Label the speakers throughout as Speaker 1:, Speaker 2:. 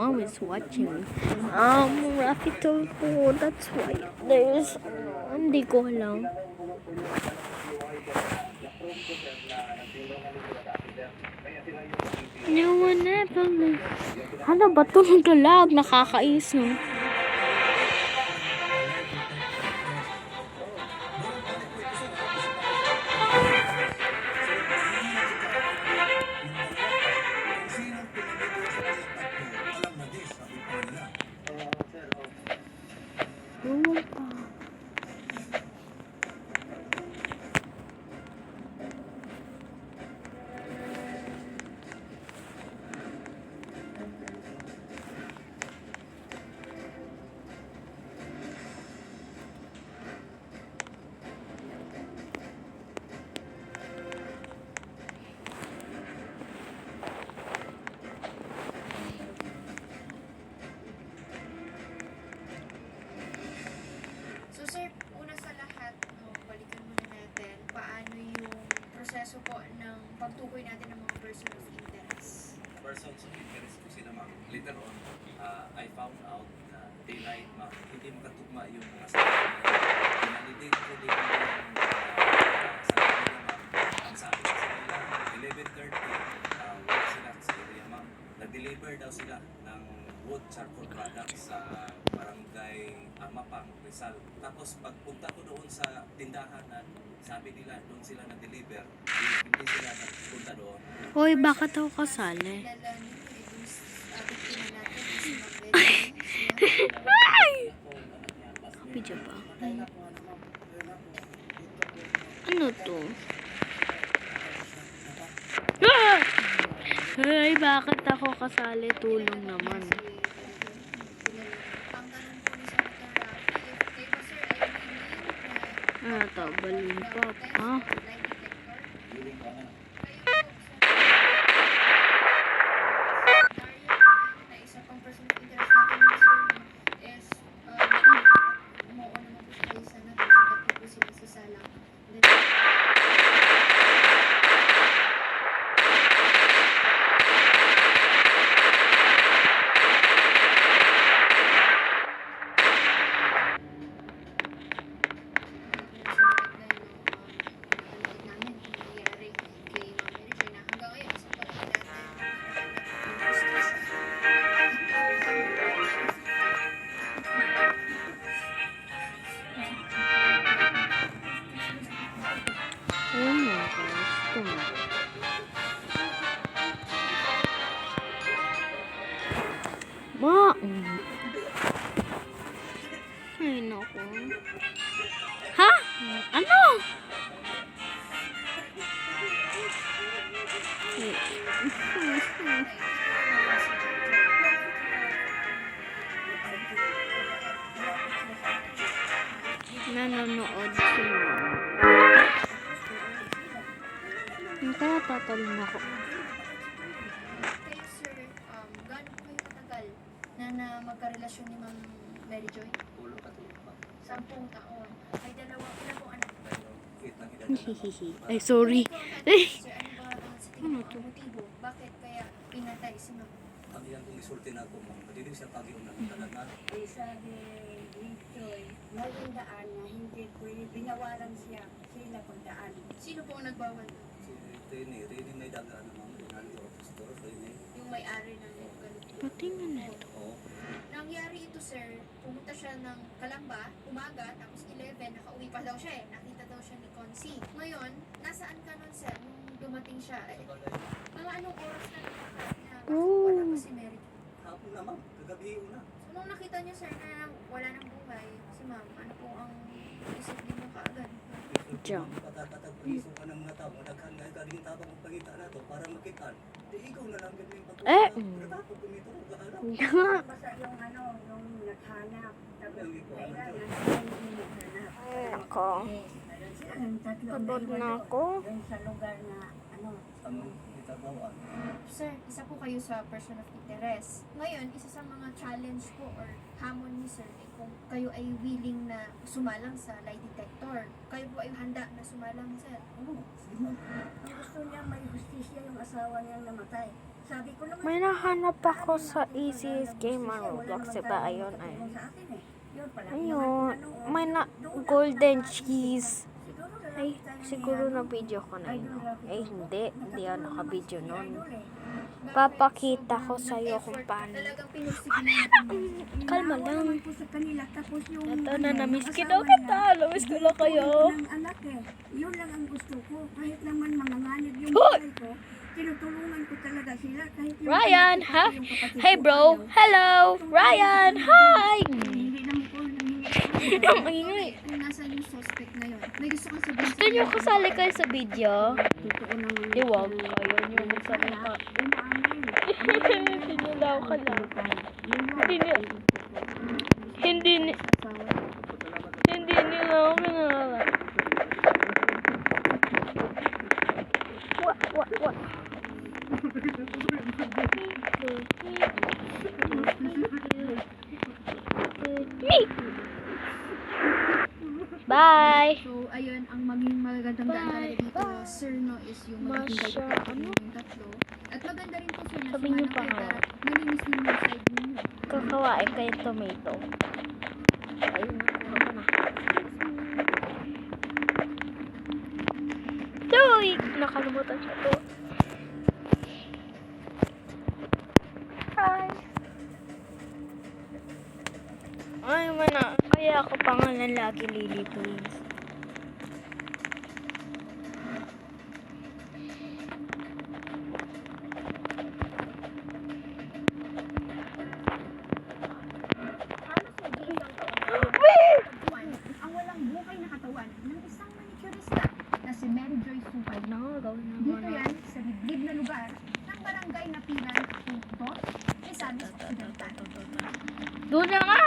Speaker 1: mom is watching. Raffy Tulfo, that's why there's, hindi ko alam. No one ever. Ano ba ito? Naglalag, nakakais no.
Speaker 2: So sir, una sa lahat, balikan muna natin paano yung proseso po ng pagtukoy natin ng mga person of interest.
Speaker 3: Persons of interest po sila ma'am. Later on, I found out na daylight ma'am, hindi makatugma yung mga sabi nila. Pinalidate ko din yung sabi nila ma'am. Ang sabi sa kanila, 11:30, work sila sa area ma'am. Nag-deliver daw sila ng wood charcoal products sa barangay Amapang, Rizal. Tapos pagpunta ko doon sa tindahan na sabi nila doon sila na-deliver, hindi sila nagpunta doon.
Speaker 1: Hoy, bakit ako kasali?
Speaker 2: Kilala niyo yung biktima natin, si Ma'am
Speaker 1: Ay! Video ba? Ano to? Ah! Ay, bakit ako kasali? Tulong naman.
Speaker 2: Ang tanong po ni Senator Raffy, if kayo ba sir ay willing
Speaker 1: Ano to? Balloon pop. Ah?
Speaker 2: lie detector? Na isa pang person of interest natin sir is umuo naman po sila sa nagsigat po sila sa salang.
Speaker 1: Oh my gosh. Ito na. Ma! Ay, naku. Ha? Ano? Nanonood sila. Yung kaya tatalon ako.
Speaker 2: Kayo sir, gaano po kayo katagal na magkarelasyon ni Ma'am Mary Joy?
Speaker 3: Tulo ka tulo pa.
Speaker 2: 10 taon. May dalawa, ilan po anak?
Speaker 3: Wait lang,
Speaker 1: Hihihi. Ay, sorry. Ay!
Speaker 2: Sir, ano ba ang sa
Speaker 1: Ano
Speaker 2: tingin
Speaker 1: to?
Speaker 2: mo ang motibo? Bakit kaya pinatay si Ma'am?
Speaker 3: Ang iyang kung isulti na ako ma'am, hindi siya pag-iunan ng talaga.
Speaker 4: Sabi ni Joy, mayroong daan na hindi pwede, binawalan siya sila pagdaan.
Speaker 2: Sino po ang nagbawal?
Speaker 3: Si Rini may daga na ma'am, Rinaldo Apostol, Rini.
Speaker 2: Yung may-ari ng ganito.
Speaker 1: Patingin na ito.
Speaker 3: Oo.
Speaker 2: Nangyari ito sir, pumunta siya ng Kalamba, umaga, tapos 11, nakauwi pa daw siya eh. Nakita daw siya ni Consi. Ngayon, nasaan ka nun sir nung dumating siya? Mga anong oras na wala pa si Mary?
Speaker 3: Hapon na ma'am, kagabi una.
Speaker 2: So, nung nakita niyo sir na wala ng buhay, si ma'am, ano po ang isip niyo kaagad?
Speaker 1: Diyan.
Speaker 3: Patatag-iso ka ng mga tao, naghan nga ka rin tabang pagita na to para makitaan. Di ikaw na lang ganyan pag
Speaker 1: Eh!
Speaker 3: Pagkatapos kumito, gahanap.
Speaker 4: Basta yung yung naghanap. Tapos
Speaker 3: Yung ikaw,
Speaker 4: kailangan
Speaker 3: ano
Speaker 4: yung naghanap.
Speaker 1: Ako.
Speaker 4: Ang tatlo
Speaker 1: Pagod na ako.
Speaker 4: Doon sa lugar na
Speaker 3: Anong itabawaan?
Speaker 2: Sir, isa po kayo sa person of interest. Ngayon, isa sa mga challenge po or hamon ni sir ay kung kayo ay willing na sumalang sa lie detector. Kayo po ay handa na sumalang sir.
Speaker 4: Ang gusto niya may justisya yung asawa niyang namatay. Sabi ko naman,
Speaker 1: May nahanap ako sa easiest game on Roblox, diba? Ayun, ay.
Speaker 4: sa akin eh. Yun pala.
Speaker 1: Ayun, may na golden cheese. Ay, siguro na video ko na yun. Eh, hindi ako naka-video nun. Papakita ko sa'yo kung paano.
Speaker 2: Talagang pinursige
Speaker 1: Kalma lang.
Speaker 4: Ko sa kanila, tapos yung
Speaker 1: Ito na, namiss ko
Speaker 4: asawa
Speaker 1: na kita.
Speaker 4: niya,
Speaker 1: Namiss ko na kayo.
Speaker 4: ng anak eh. Yun lang ang gusto ko. Kahit naman manganganib yung
Speaker 1: Hoy!
Speaker 4: buhay ko, tinutulungan ko talaga sila. Kahit yung
Speaker 1: Ryan,
Speaker 4: anak ko,
Speaker 1: ha?
Speaker 4: yung kapatid
Speaker 1: Hey
Speaker 4: ko,
Speaker 1: bro,
Speaker 4: ayaw.
Speaker 1: hello. Ryan, hi.
Speaker 4: Hindi naman ko
Speaker 1: Ang ingay.
Speaker 2: kung nasa yung suspect na yun. May gusto kang sabihin
Speaker 1: Gusto niyo kasali kayo sa video?
Speaker 4: Totoo naman.
Speaker 1: Iwag. Ayaw niyo magsalita. Sinulaw ka lang. Hindi nila ako pinalala. What? Me! Bye!
Speaker 2: So, ayun, ang maging magagandang daan talaga dito,
Speaker 1: Bye.
Speaker 2: sir, no, is yung magiging
Speaker 1: Masya,
Speaker 2: dalawa yung tatlo. At maganda rin po, sir, na
Speaker 1: Sabi niyo
Speaker 2: sumanang
Speaker 1: pa
Speaker 2: kayo
Speaker 1: nga.
Speaker 2: para malinis din yung side ninyo.
Speaker 1: Kakawain kayo tomato. Ayun, nakuha ko na. Uy! Nakalimutan siya to. Hi! Ay, mana. Kaya ako pangalan lagi Lily, please.
Speaker 2: Ang walang buhay na katawan ng isang manicurista na si Mary Joy Supay.
Speaker 1: Ay, gawin na
Speaker 2: Dito yan sa liblib na lugar ng barangay na Pinan, Puntos, Misamis Occidental.
Speaker 1: Doon na nga!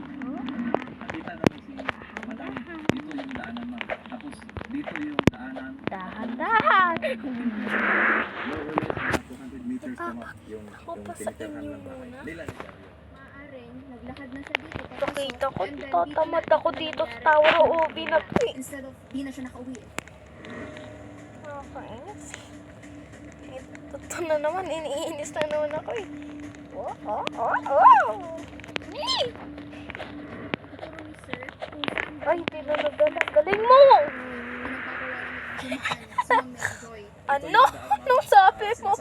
Speaker 3: Nakita namin si Madam. Dito yung daanan, ma'am. Tapos dito yung daanan.
Speaker 1: Dahan-dahan!
Speaker 3: More or less, mga 200 meters na, ma'am. Yung
Speaker 1: pa sa
Speaker 3: tinitirhan
Speaker 1: inyo
Speaker 3: ng bahay.
Speaker 1: muna.
Speaker 3: Nila ni Gabriel.
Speaker 2: Maaaring naglakad na siya dito.
Speaker 1: Nakita ko,
Speaker 2: And then,
Speaker 1: tatamad
Speaker 2: dito na
Speaker 1: ako dito sa Tower of Obi na to eh.
Speaker 2: Instead of, di na siya nakauwi.
Speaker 1: Nakakainis. Ito na naman, iniinis na naman ako eh. Nee!
Speaker 2: Siguro ni sir, kung saan
Speaker 1: Ay, hindi na nagdala. Galing mo!
Speaker 2: pinagpapawala ng kumakan si Ma'am Mary Joy.
Speaker 1: Ano? Anong sabi mo?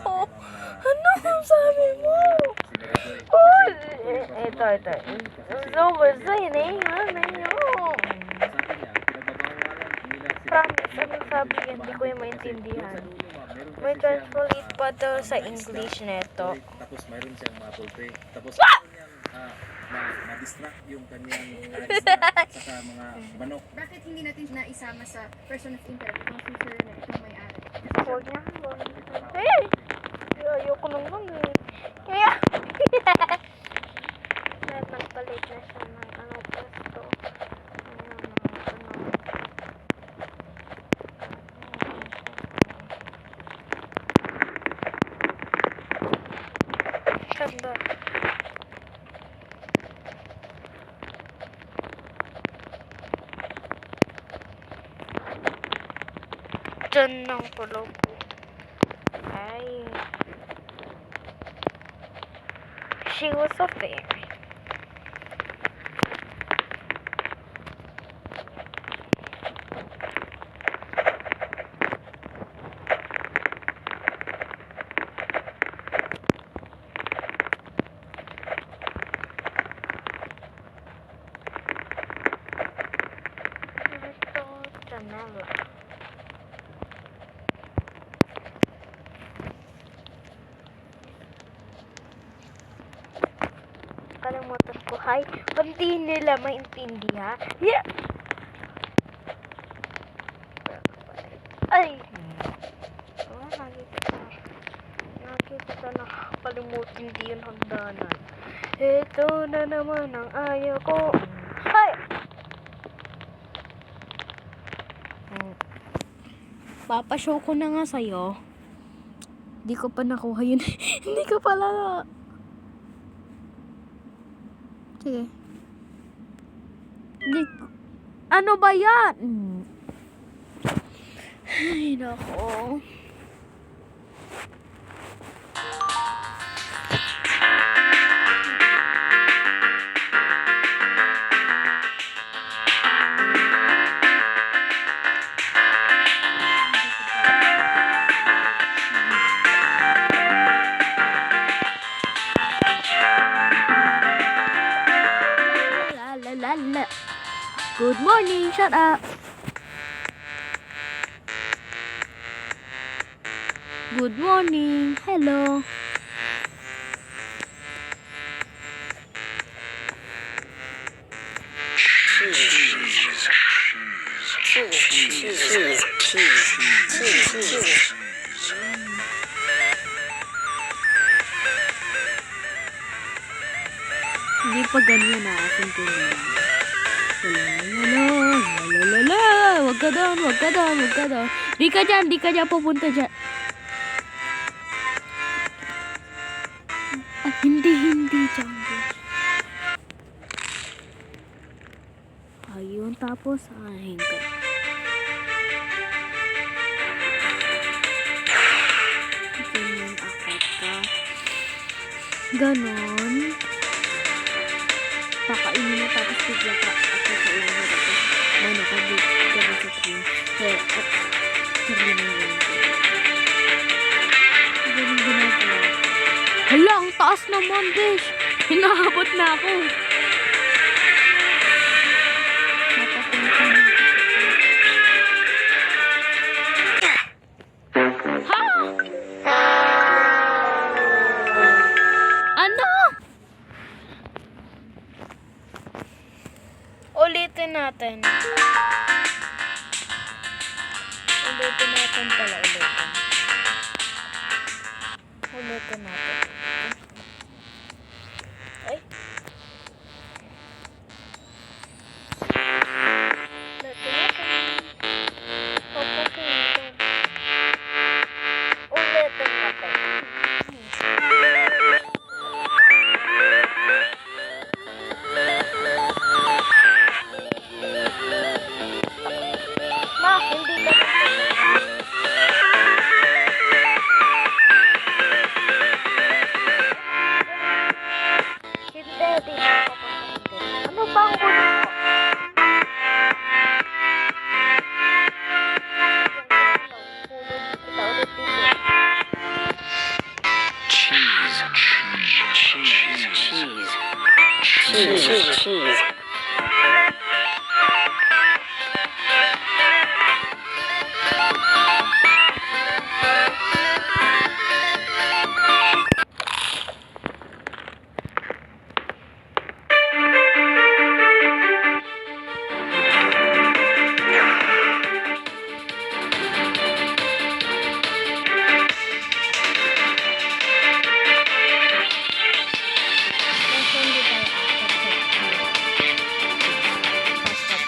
Speaker 1: Ano ang sabi mo?
Speaker 3: Si Mary Joy.
Speaker 1: Oh, ito. Super sa'yo eh. Ano nyo?
Speaker 3: Sabi niya, pinagbabawalan nila sila.
Speaker 1: Promise, anong sabi yan? Hindi ko yung maintindihan. May translate pa daw sa English neto.
Speaker 3: Tapos mayroon siyang mga poultry. Tapos mayroon niyang ma-distract yung kanyang saka mga manok.
Speaker 2: Bakit hindi natin na isama sa person of interest kung si sir na itong may-ari?
Speaker 1: Huwag niya. Eh! Ayoko naman eh. Kaya! Nagpalit na siya ng pwesto. Ganda. Diyan ng tulog ko. Ay. She was a fairy. Ito, Janela. Kalimutan ko, hi. Hindi nila maintindihan. Yeah. Ay! Nakikita na. Kalimutan din yung hagdanan. Ito na naman ang ayaw ko. Ay! Papashow ko na nga sa'yo. Hindi ko pa nakuha yun. Hindi ko pala. Sige. Hindi. Ano ba yan? Ay, nako. La la la la. Good morning, shut up. Good morning, hello. Hindi pa ganyan na aking tingin. Lalalala, wag ka doon, wag ka doon, wag ka doon. Di ka dyan pupunta dyan. Ah, hindi dyan. Ayun, tapos, hinga. Ganyan, akit ka. Ganon. Pakainin mo tapos bigla ka ako sa ulo mo tapos nakabit ka ba sa cream at sabi mo yun ganun ginagawa. Hala, ang taas naman, besh. Hinahabot na ako. Napapunta na. Ha? Ano? Ulitin natin. Ulitin natin pala, ulitin. Ulitin natin. Ay. Ulitin natin. Papasin natin. Ulitin natin. Ma, hindi ka hindi, di ako papakinggan. Ano ba ang kulit mo? Kita ulit dito.
Speaker 5: Cheese.
Speaker 1: Hindi tayo akit sa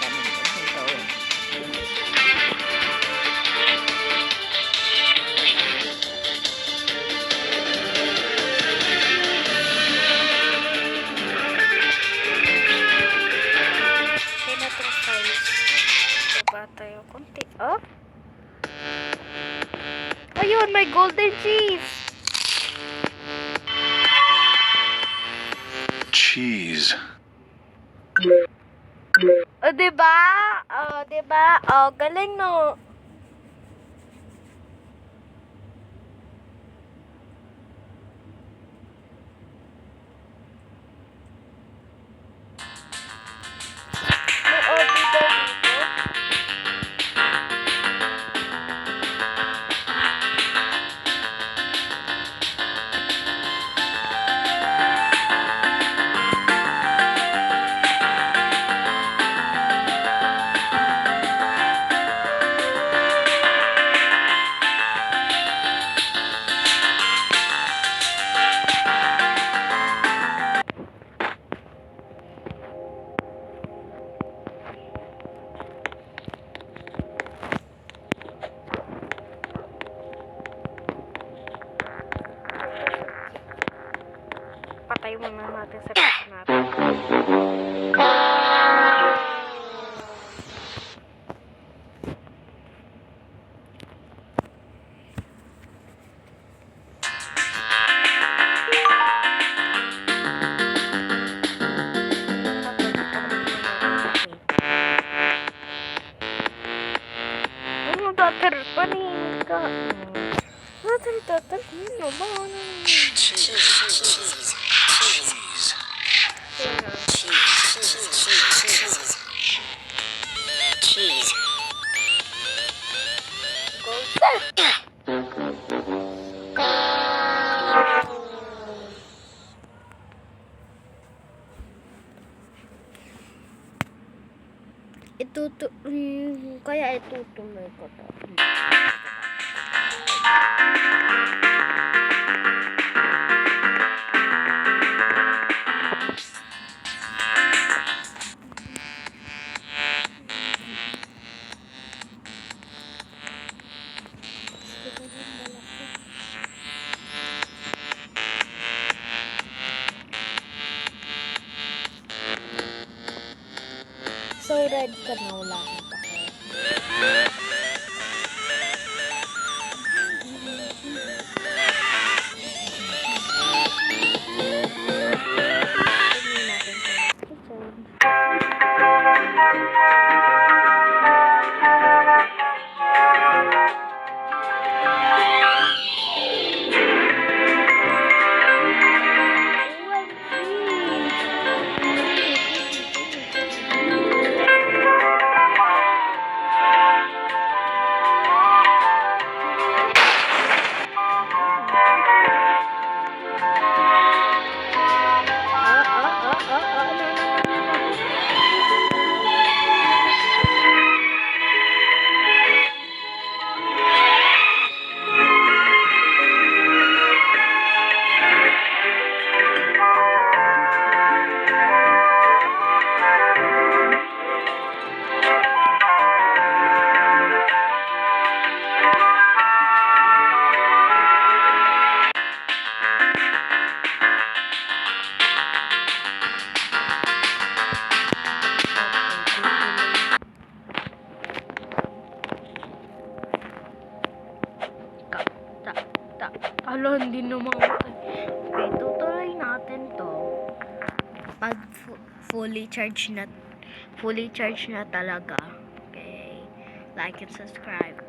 Speaker 1: Baba tayo konti. Oh? Ayun, may golden cheese.
Speaker 5: Cheese.
Speaker 1: O, diba? O, diba? O, galing no. May order daw dito. Patay muna natin sa pizza natin. Ano ba?
Speaker 5: Cheese.
Speaker 1: Kaya itutuloy ko to. So red ka na, wala akong pake. Tingnan natin kung episode. Alo, hindi naman. Okay, tutuloy natin to. Pag fully charged na talaga. Okay. Like and subscribe.